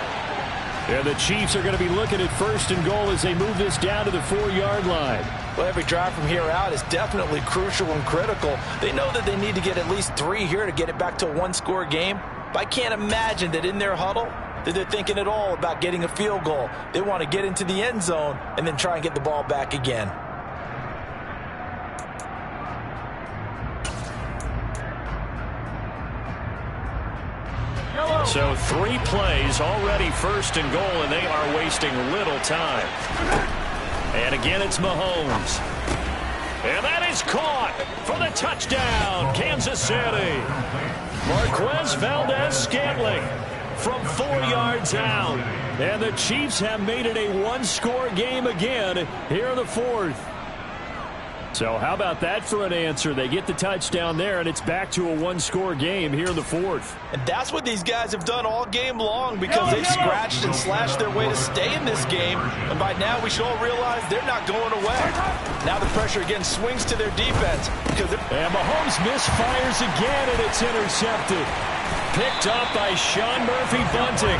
And the Chiefs are going to be looking at 1st and goal as they move this down to the 4-yard line. Well, every drive from here out is definitely crucial and critical. They know that they need to get at least 3 here to get it back to a 1-score game. But I can't imagine that in their huddle that they're thinking at all about getting a field goal. They want to get into the end zone and then try and get the ball back again. So 3 plays already 1st and goal, and they are wasting little time. And again, it's Mahomes. And that is caught for the touchdown, Kansas City. Marquez Valdez-Scantling from 4 yards out. And the Chiefs have made it a 1-score game again here in the 4th. So how about that for an answer? They get the touchdown there, and it's back to a 1-score game here in the 4th. And that's what these guys have done all game long because they've scratched and slashed their way to stay in this game. And by now, we should all realize they're not going away. Now the pressure again swings to their defense. And Mahomes misfires again, and it's intercepted. Picked up by Sean Murphy-Bunting.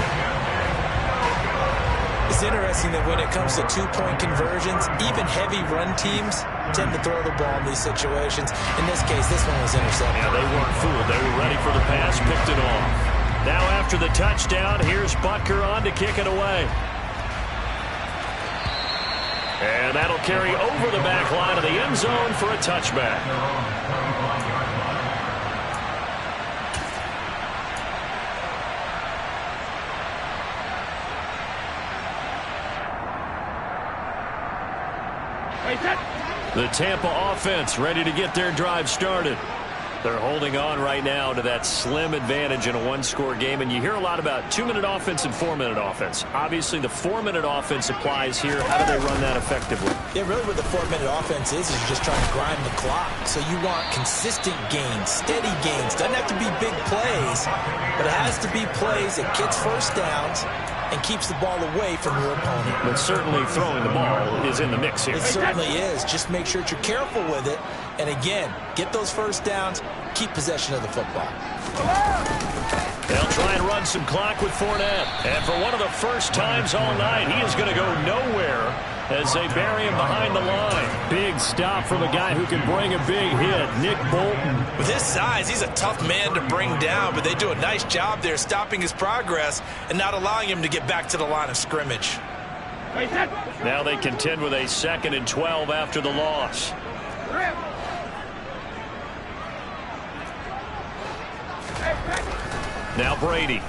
It's interesting that when it comes to 2-point conversions, even heavy run teams tend to throw the ball in these situations. In this case, this one was intercepted. Yeah, they weren't fooled. They were ready for the pass, picked it off. Now after the touchdown, here's Butker on to kick it away. And that'll carry over the back line of the end zone for a touchback. The Tampa offense ready to get their drive started. They're holding on right now to that slim advantage in a 1-score game. And you hear a lot about 2-minute offense and 4-minute offense. Obviously, the 4-minute offense applies here. How do they run that effectively? Yeah, really what the 4-minute offense is you're just trying to grind the clock. So you want consistent gains, steady gains. Doesn't have to be big plays, but it has to be plays that gets 1st downs and keeps the ball away from your opponent. But certainly throwing the ball is in the mix here. It certainly is. Just make sure that you're careful with it. And again, get those 1st downs, keep possession of the football. They'll try and run some clock with Fournette. And for one of the first times all night, he is going to go nowhere as they bury him behind the line. Big stop from a guy who can bring a big hit, Nick Bolton. With his size, he's a tough man to bring down, but they do a nice job there stopping his progress and not allowing him to get back to the line of scrimmage. Now they contend with a 2nd and 12 after the loss. Now Brady.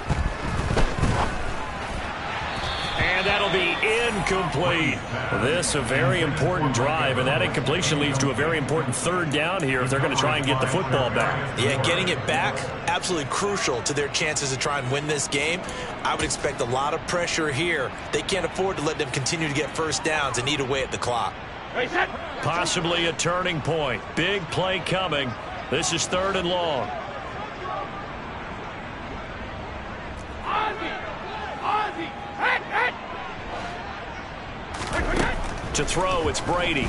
And And that'll be incomplete. This a very important drive, and that incompletion leads to a very important third down here if they're going to try and get the football back. Yeah, getting it back, absolutely crucial to their chances to try and win this game. I would expect a lot of pressure here. They can't afford to let them continue to get first downs and eat away at the clock. Possibly a turning point. Big play coming. This is 3rd and long. To throw, it's Brady.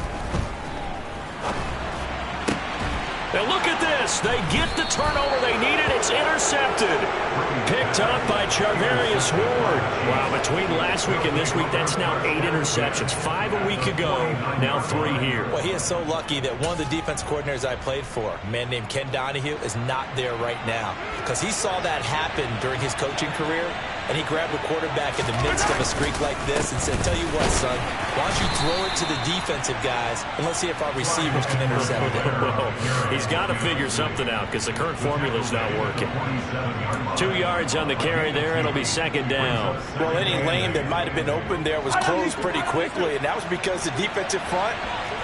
And look at this. They get the turnover they needed. It's intercepted. Picked up by Charvarius Ward. Wow, between last week and this week, that's now 8 interceptions. 5 a week ago, now 3 here. Well, he is so lucky that one of the defense coordinators I played for, a man named Ken Donahue, is not there right now. Because he saw that happen during his coaching career, and he grabbed the quarterback in the midst of a streak like this and said, tell you what, son, why don't you throw it to the defensive guys, and let's see if our receivers can intercept it. Well, he's got to figure something out because the current formula is not working. 2 yards on the carry there. It'll be 2nd down. Well, any lane that might have been open there was closed pretty quickly, and that was because the defensive front,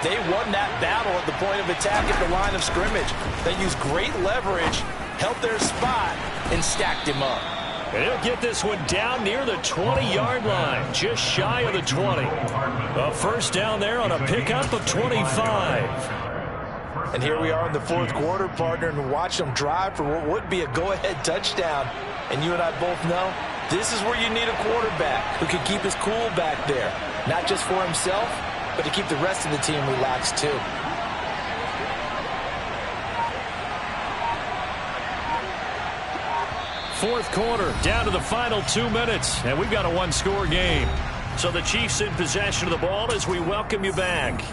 they won that battle at the point of attack at the line of scrimmage. They used great leverage, held their spot, and stacked him up. And he'll get this one down near the 20-yard line, just shy of the 20. A first down there on a pickup of 25. And here we are in the 4th quarter, partner, and watch them drive for what would be a go-ahead touchdown. And you and I both know this is where you need a quarterback who can keep his cool back there, not just for himself, but to keep the rest of the team relaxed too. Fourth quarter, down to the final 2 minutes, and we've got a 1-score game. So the Chiefs in possession of the ball as we welcome you back.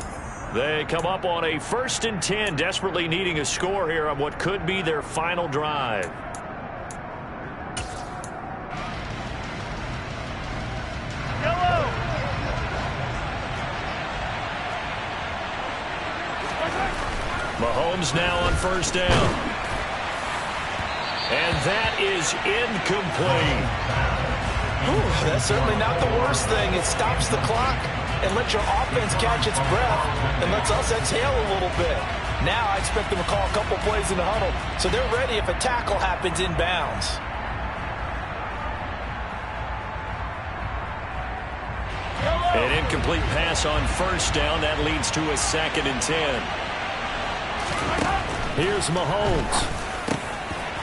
They come up on a 1st and 10, desperately needing a score here on what could be their final drive. Mahomes now on 1st down. And that is incomplete. Ooh, that's certainly not the worst thing. It stops the clock and lets your offense catch its breath and lets us exhale a little bit. Now I expect them to call a couple plays in the huddle, so they're ready if a tackle happens inbounds. An incomplete pass on 1st down. That leads to a 2nd and 10. Here's Mahomes.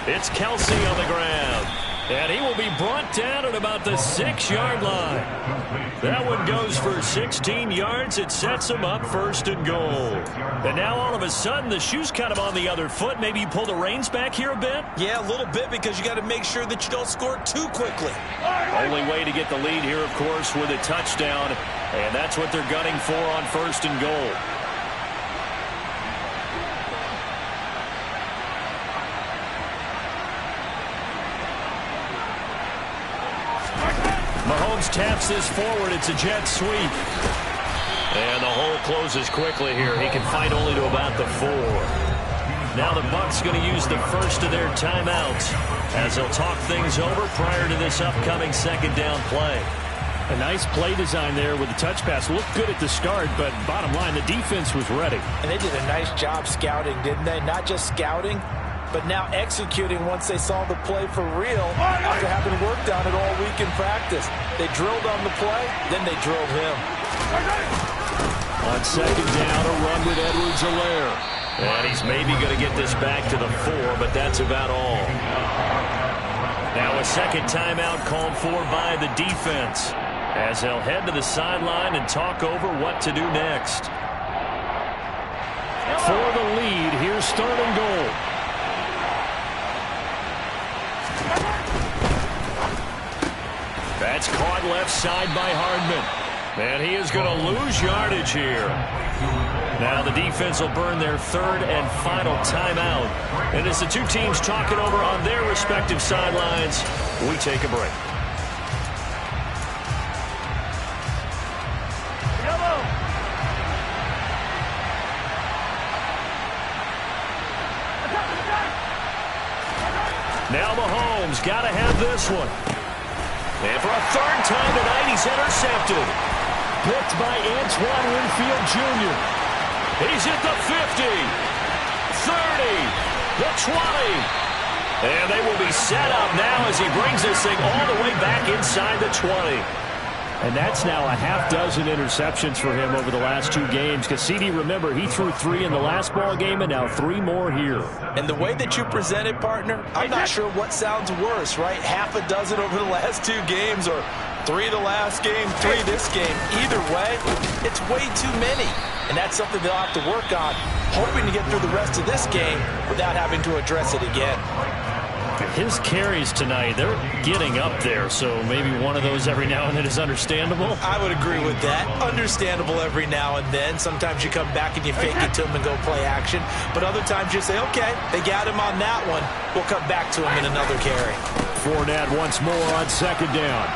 It's Kelsey on the ground. And he will be brought down at about the 6-yard line. That one goes for 16 yards. It sets him up 1st and goal. And now all of a sudden the shoe's kind of on the other foot. Maybe you pull the reins back here a bit? Yeah, a little bit, because you got to make sure that you don't score too quickly. Only way to get the lead here, of course, with a touchdown. And that's what they're gunning for on 1st and goal. Mahomes taps this forward. It's a jet sweep. And the hole closes quickly here. He can fight only to about the 4. Now the Bucs going to use the first of their timeouts as they'll talk things over prior to this upcoming 2nd down play. A nice play design there with the touch pass. Looked good at the start, but bottom line, the defense was ready. And they did a nice job scouting, didn't they? Not just scouting, but now executing once they saw the play for real after having worked on it all week in practice. They drilled on the play, then they drilled him. On 2nd down, a run with Edwards-Helaire. And he's maybe going to get this back to the 4, but that's about all. Now a 2nd timeout called for by the defense as they'll head to the sideline and talk over what to do next. For the lead, here's 3rd and goal. That's caught left side by Hardman. And he is going to lose yardage here. Now the defense will burn their 3rd and final timeout. And as the two teams talk it over on their respective sidelines, we take a break. Now Mahomes got to have this one. And for a third time tonight, he's intercepted. Picked by Antoine Winfield Jr. He's at the 50, 30, the 20. And they will be set up now as he brings this thing all the way back inside the 20. And that's now a half dozen interceptions for him over the last 2 games. Because, CD, remember, he threw 3 in the last ball game and now 3 more here. And the way that you presented, partner, I'm not sure what sounds worse, right? Half a dozen over the last 2 games or 3 the last game, 3 this game. Either way, it's way too many. And that's something they'll have to work on, hoping to get through the rest of this game without having to address it again. His carries tonight, they're getting up there, so maybe one of those every now and then is understandable. I would agree with that. Understandable every now and then. Sometimes you come back and you fake it to him and go play action. But other times you say, okay, they got him on that one. We'll come back to him in another carry. Fournette once more on second down.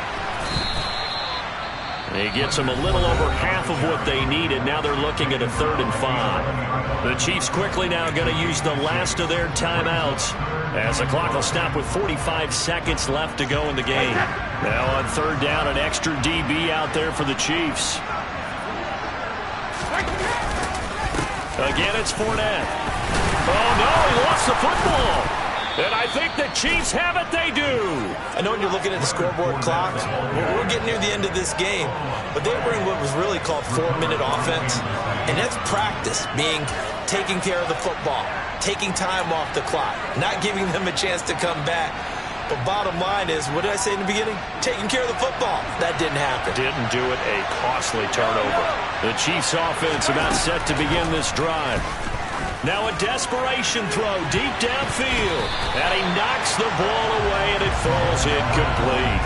He gets them a little over half of what they needed. Now they're looking at a 3rd and 5. The Chiefs quickly now going to use the last of their timeouts as the clock will stop with 45 seconds left to go in the game. Now on 3rd down, an extra DB out there for the Chiefs. Again, it's Fournette. Oh, no, he lost the football. And I think the Chiefs have it. They do. I know when you're looking at the scoreboard clock, we're getting near the end of this game, but they bring what was really called 4-minute offense, and that's practice, being taking care of the football, taking time off the clock, not giving them a chance to come back. But bottom line is, what did I say in the beginning? Taking care of the football. That didn't happen. Didn't do it. A costly turnover. The Chiefs offense about set to begin this drive. Now a desperation throw deep downfield. And he knocks the ball away, and it falls incomplete.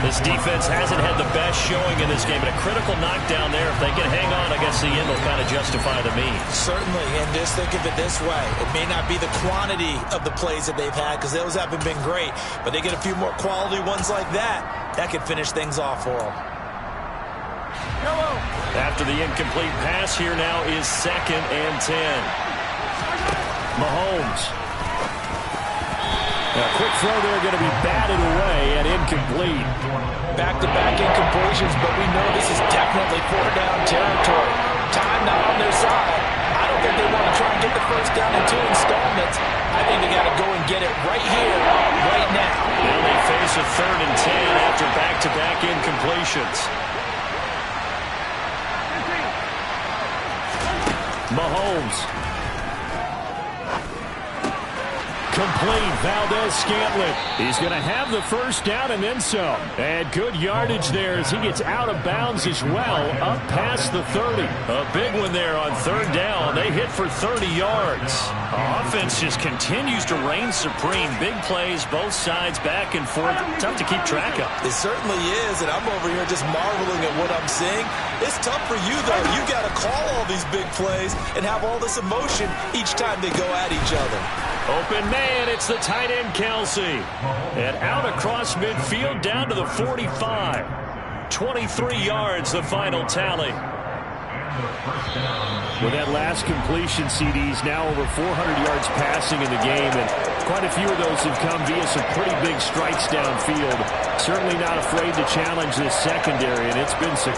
This defense hasn't had the best showing in this game, but a critical knockdown there. If they can hang on, I guess the end will kind of justify the means. Certainly, and just think of it this way. It may not be the quantity of the plays that they've had, because those haven't been great, but they get a few more quality ones like that. That could finish things off for them. After the incomplete pass, here now is 2nd and 10. Mahomes. A quick throw there, going to be batted away and incomplete. Back-to-back incompletions, but we know this is definitely 4th down territory. Time not on their side. I don't think they want to try and get the 1st down in 2 installments. I think they got to go and get it right here, right now. Now they face a 3rd and 10 after back-to-back incompletions. Mahomes. Complete. Valdez-Scantling. He's going to have the 1st down and then some. And good yardage there as he gets out of bounds as well, up past the 30. A big one there on 3rd down. They hit for 30 yards. Offense just continues to reign supreme. Big plays, both sides, back and forth. Tough to keep track of. It certainly is, and I'm over here just marveling at what I'm seeing. It's tough for you, though. You got to call all these big plays and have all this emotion each time they go at each other. Open man, it's the tight end Kelsey. And out across midfield down to the 45. 23 yards, the final tally. With that last completion, CD's now over 400 yards passing in the game, and quite a few of those have come via some pretty big strikes downfield. Certainly not afraid to challenge this secondary, and it's been successful.